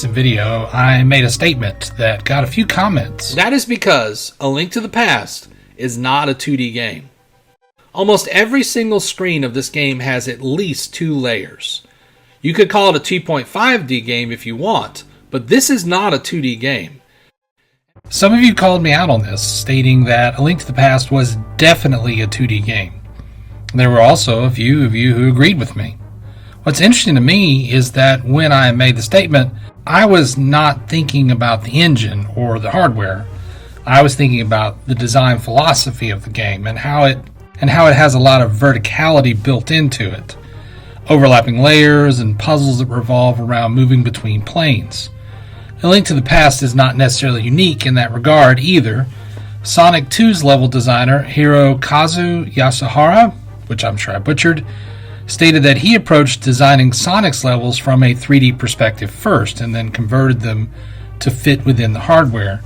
recent video, I made a statement that got a few comments. That is because A Link to the Past is not a 2D game. Almost every single screen of this game has at least 2 layers. You could call it a 2.5D game if you want, but this is not a 2D game. Some of you called me out on this, stating that A Link to the Past was definitely a 2D game. There were also a few of you who agreed with me. What's interesting to me is that when I made the statement, I was not thinking about the engine or the hardware. I was thinking about the design philosophy of the game and how it has a lot of verticality built into it. Overlapping layers and puzzles that revolve around moving between planes. A Link to the Past is not necessarily unique in that regard either. Sonic 2's level designer Hirokazu Yasuhara, which I'm sure I butchered, stated that he approached designing Sonic's levels from a 3D perspective first and then converted them to fit within the hardware.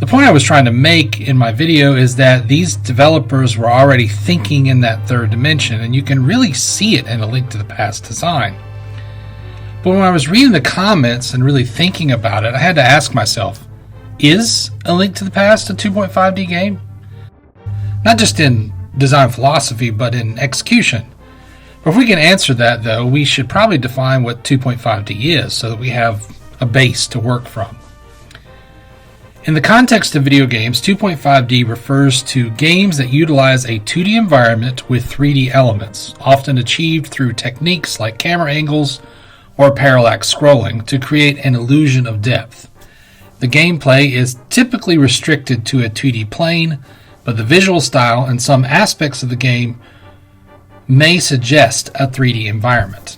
The point I was trying to make in my video is that these developers were already thinking in that third dimension, and you can really see it in A Link to the Past design. But when I was reading the comments and really thinking about it, I had to ask myself, is A Link to the Past a 2.5D game? Not just in design philosophy, but in execution. If we can answer that, though, we should probably define what 2.5D is so that we have a base to work from. In the context of video games, 2.5D refers to games that utilize a 2D environment with 3D elements, often achieved through techniques like camera angles or parallax scrolling to create an illusion of depth. The gameplay is typically restricted to a 2D plane, but the visual style and some aspects of the game may suggest a 3D environment.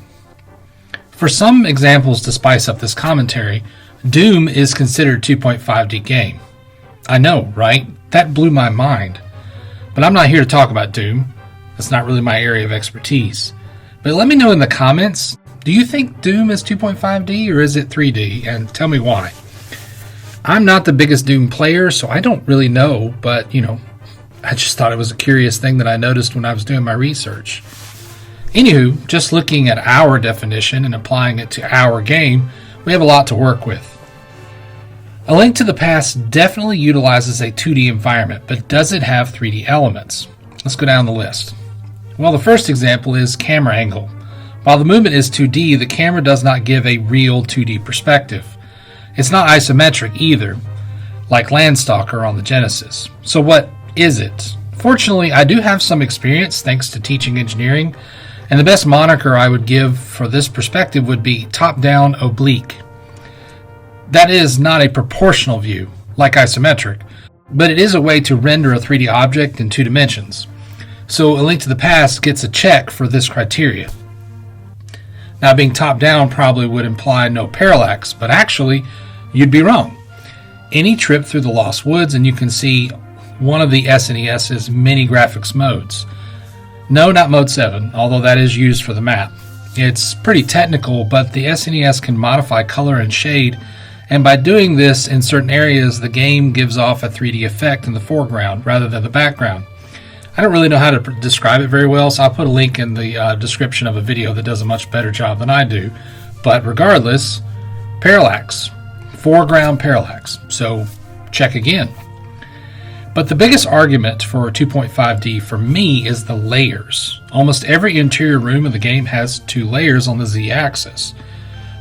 For some examples to spice up this commentary, Doom is considered a 2.5D game. I know, right? That blew my mind. But I'm not here to talk about Doom. That's not really my area of expertise. But let me know in the comments, do you think Doom is 2.5D or is it 3D? And tell me why. I'm not the biggest Doom player, so I don't really know, but I just thought it was a curious thing that I noticed when I was doing my research. Anywho, just looking at our definition and applying it to our game, we have a lot to work with. A Link to the Past definitely utilizes a 2D environment, but does it have 3D elements? Let's go down the list. Well, the first example is camera angle. While the movement is 2D, the camera does not give a real 2D perspective. It's not isometric either, like Landstalker on the Genesis. So what is it? Fortunately, I do have some experience thanks to teaching engineering, and the best moniker I would give for this perspective would be top-down oblique. That is not a proportional view, like isometric, but it is a way to render a 3D object in 2 dimensions. So A Link to the Past gets a check for this criteria. Now, being top-down probably would imply no parallax, but actually, you'd be wrong. Any trip through the Lost Woods and you can see one of the SNES's many graphics modes. No, not Mode 7, although that is used for the map. It's pretty technical, but the SNES can modify color and shade, and by doing this in certain areas, the game gives off a 3D effect in the foreground rather than the background. I don't really know how to describe it very well, so I'll put a link in the description of a video that does a much better job than I do. But regardless, parallax. Foreground parallax. So check again. But the biggest argument for 2.5D for me is the layers. Almost every interior room of the game has 2 layers on the Z-axis.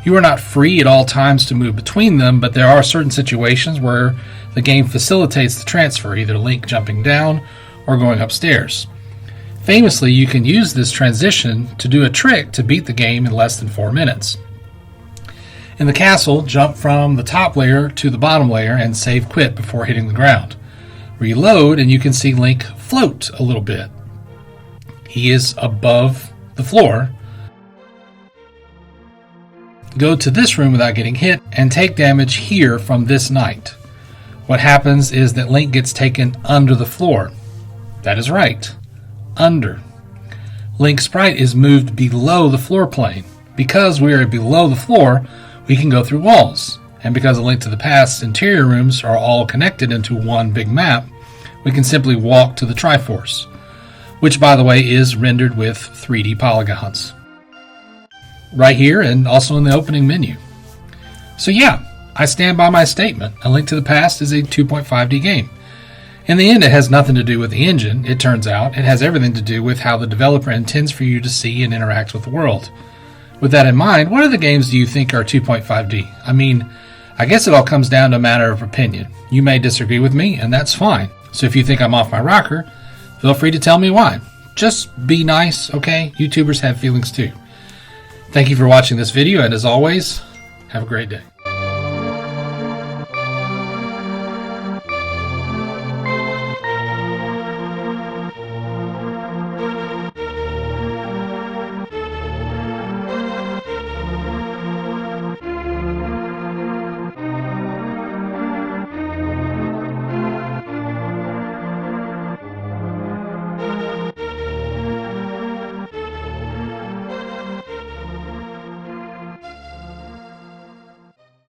You are not free at all times to move between them, but there are certain situations where the game facilitates the transfer, either Link jumping down or going upstairs. Famously, you can use this transition to do a trick to beat the game in less than 4 minutes. In the castle, jump from the top layer to the bottom layer and save quit before hitting the ground. Reload and you can see Link float a little bit. He is above the floor. Go to this room without getting hit and take damage here from this knight. What happens is that Link gets taken under the floor. That is right, under. Link's sprite is moved below the floor plane. Because we are below the floor, we can go through walls. And because A Link to the Past's interior rooms are all connected into one big map, we can simply walk to the Triforce, which by the way is rendered with 3D polygons. Right here and also in the opening menu. So yeah, I stand by my statement. A Link to the Past is a 2.5D game. In the end, it has nothing to do with the engine, it turns out. It has everything to do with how the developer intends for you to see and interact with the world. With that in mind, what other games do you think are 2.5D? I mean, I guess it all comes down to a matter of opinion. You may disagree with me, and that's fine. So if you think I'm off my rocker, feel free to tell me why. Just be nice, okay? YouTubers have feelings too. Thank you for watching this video, and as always, have a great day.